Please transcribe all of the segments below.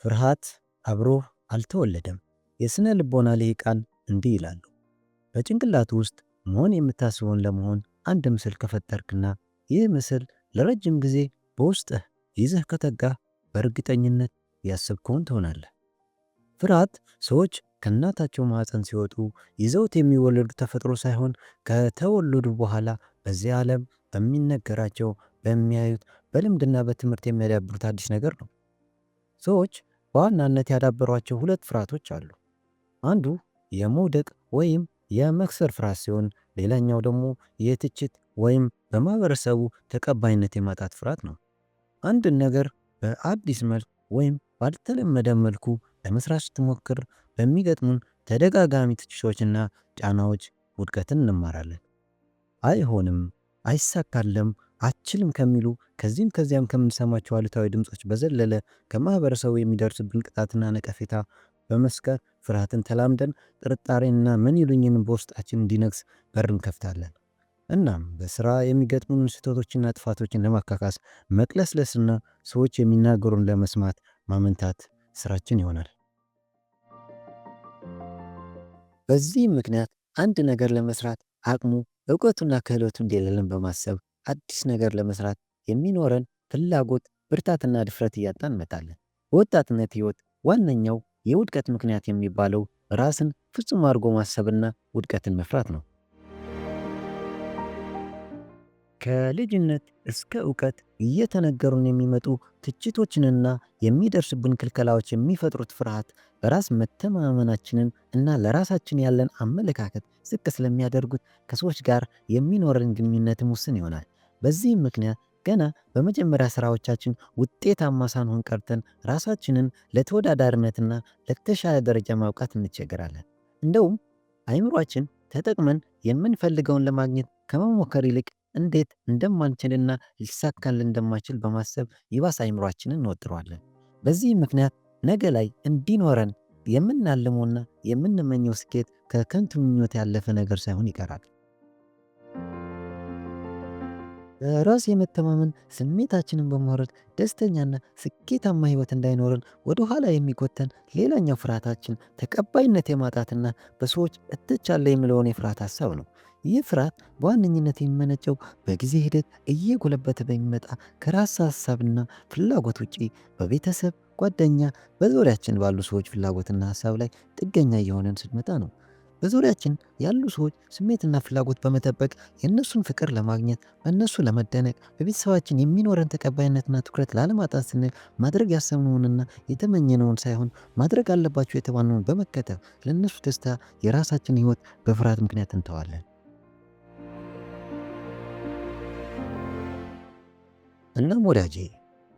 ፍርሃት አብሮህ አልተወለደም። የሥነ ልቦና ልሂቃን እንዲህ ይላሉ። በጭንቅላት ውስጥ መሆን የምታስበውን ለመሆን አንድ ምስል ከፈጠርክና ይህ ምስል ለረጅም ጊዜ በውስጥህ ይዘህ ከተጋህ በእርግጠኝነት ያሰብከውን ትሆናለህ። ፍርሃት ሰዎች ከእናታቸው ማኅፀን ሲወጡ ይዘውት የሚወለዱ ተፈጥሮ ሳይሆን ከተወለዱ በኋላ በዚህ ዓለም በሚነገራቸው፣ በሚያዩት፣ በልምድና በትምህርት የሚያዳብሩት አዲስ ነገር ነው። ሰዎች በዋናነት ያዳበሯቸው ሁለት ፍርሃቶች አሉ። አንዱ የመውደቅ ወይም የመክሰር ፍርሃት ሲሆን፣ ሌላኛው ደግሞ የትችት ወይም በማህበረሰቡ ተቀባይነት የማጣት ፍርሃት ነው። አንድን ነገር በአዲስ መልክ ወይም ባልተለመደ መልኩ ለመስራት ስትሞክር በሚገጥሙን ተደጋጋሚ ትችቶችና ጫናዎች ውድቀትን እንማራለን። አይሆንም፣ አይሳካለም፣ አችልም ከሚሉ ከዚህም ከዚያም ከምንሰማቸው አሉታዊ ድምፆች በዘለለ ከማህበረሰቡ የሚደርስብን ቅጣትና ነቀፌታ በመስጋት ፍርሃትን ተላምደን ጥርጣሬንና ምን ይሉኝን በውስጣችን እንዲነግስ በር እንከፍታለን። እናም በሥራ የሚገጥሙን ስህተቶችና ጥፋቶችን ለማካካስ መቅለስለስና ሰዎች የሚናገሩን ለመስማት ማመንታት ስራችን ይሆናል። በዚህም ምክንያት አንድ ነገር ለመስራት አቅሙ እውቀቱና ክህሎቱ እንደሌለን በማሰብ አዲስ ነገር ለመስራት የሚኖረን ፍላጎት ብርታትና ድፍረት እያጣን እንመጣለን። በወጣትነት ህይወት ዋነኛው የውድቀት ምክንያት የሚባለው ራስን ፍጹም አድርጎ ማሰብና ውድቀትን መፍራት ነው። ከልጅነት እስከ እውቀት እየተነገሩን የሚመጡ ትችቶችንና የሚደርስብን ክልከላዎች የሚፈጥሩት ፍርሃት በራስ መተማመናችንን እና ለራሳችን ያለን አመለካከት ዝቅ ስለሚያደርጉት ከሰዎች ጋር የሚኖረን ግንኙነትም ውስን ይሆናል። በዚህም ምክንያት ገና በመጀመሪያ ስራዎቻችን ውጤታማ ሳንሆን ቀርተን ራሳችንን ለተወዳዳሪነትና ለተሻለ ደረጃ ማብቃት እንቸገራለን። እንደውም አይምሯችን ተጠቅመን የምንፈልገውን ለማግኘት ከመሞከር ይልቅ እንዴት እንደማንችልና ሊሳካልን እንደማይችል በማሰብ ይባስ አይምሯችንን እንወጥረዋለን። በዚህ ምክንያት ነገ ላይ እንዲኖረን የምናልመውና የምንመኘው ስኬት ከከንቱ ምኞት ያለፈ ነገር ሳይሆን ይቀራል። በራስ የመተማመን ስሜታችንን በማውረድ ደስተኛና ስኬታማ ህይወት እንዳይኖረን ወደ ኋላ የሚጎተን ሌላኛው ፍርሃታችን ተቀባይነት የማጣትና በሰዎች እትቻለሁ የሚለውን የፍርሃት ሀሳብ ነው። ይህ ፍርሃት በዋነኝነት የሚመነጨው በጊዜ ሂደት እየጎለበተ በሚመጣ ከራስ ሀሳብና ፍላጎት ውጪ በቤተሰብ፣ ጓደኛ፣ በዙሪያችን ባሉ ሰዎች ፍላጎትና ሀሳብ ላይ ጥገኛ እየሆነን ስንመጣ ነው። በዙሪያችን ያሉ ሰዎች ስሜትና ፍላጎት በመጠበቅ የእነሱን ፍቅር ለማግኘት፣ በእነሱ ለመደነቅ፣ በቤተሰባችን የሚኖረን ተቀባይነትና ትኩረት ላለማጣት ስንል ማድረግ ያሰብነውንና የተመኘነውን ሳይሆን ማድረግ አለባቸው የተባልነውን በመከተል ለእነሱ ደስታ የራሳችን ህይወት በፍርሃት ምክንያት እንተዋለን። እናም ወዳጄ፣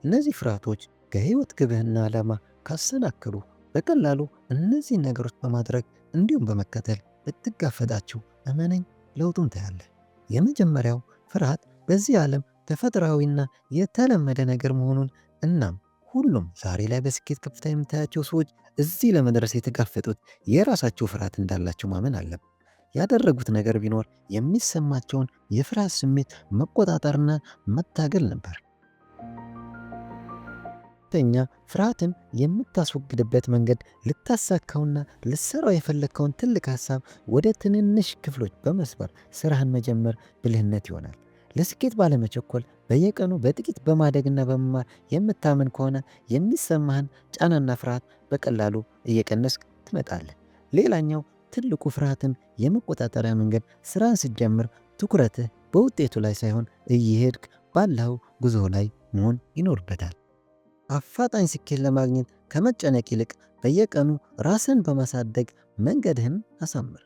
እነዚህ ፍርሃቶች ከህይወት ግብህና ዓላማ ካሰናክሉ በቀላሉ እነዚህን ነገሮች በማድረግ እንዲሁም በመከተል ብትጋፈጣቸው እመነኝ ለውጡን ታያለህ። የመጀመሪያው ፍርሃት በዚህ ዓለም ተፈጥሯዊና የተለመደ ነገር መሆኑን እናም ሁሉም ዛሬ ላይ በስኬት ከፍታ የምታያቸው ሰዎች እዚህ ለመድረስ የተጋፈጡት የራሳቸው ፍርሃት እንዳላቸው ማመን አለብን። ያደረጉት ነገር ቢኖር የሚሰማቸውን የፍርሃት ስሜት መቆጣጠርና መታገል ነበር። ሁለተኛ፣ ፍርሃትን የምታስወግድበት መንገድ ልታሳካውና ልትሰራው የፈለግከውን ትልቅ ሀሳብ ወደ ትንንሽ ክፍሎች በመስበር ስራህን መጀመር ብልህነት ይሆናል። ለስኬት ባለመቸኮል በየቀኑ በጥቂት በማደግና በመማር የምታምን ከሆነ የሚሰማህን ጫናና ፍርሃት በቀላሉ እየቀነስክ ትመጣለህ። ሌላኛው ትልቁ ፍርሃትን የመቆጣጠሪያ መንገድ ስራን ስትጀምር ትኩረትህ በውጤቱ ላይ ሳይሆን እየሄድክ ባለው ጉዞ ላይ መሆን ይኖርበታል። አፋጣኝ ስኬት ለማግኘት ከመጨነቅ ይልቅ በየቀኑ ራስን በማሳደግ መንገድህን አሳምር።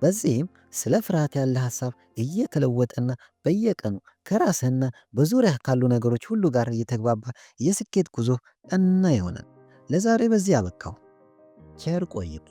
በዚህም ስለ ፍርሃት ያለ ሐሳብ እየተለወጠና በየቀኑ ከራስህና በዙሪያ ካሉ ነገሮች ሁሉ ጋር እየተግባባ የስኬት ጉዞ ቀና ይሆናል። ለዛሬ በዚህ አበቃው። ቸር ቆይም።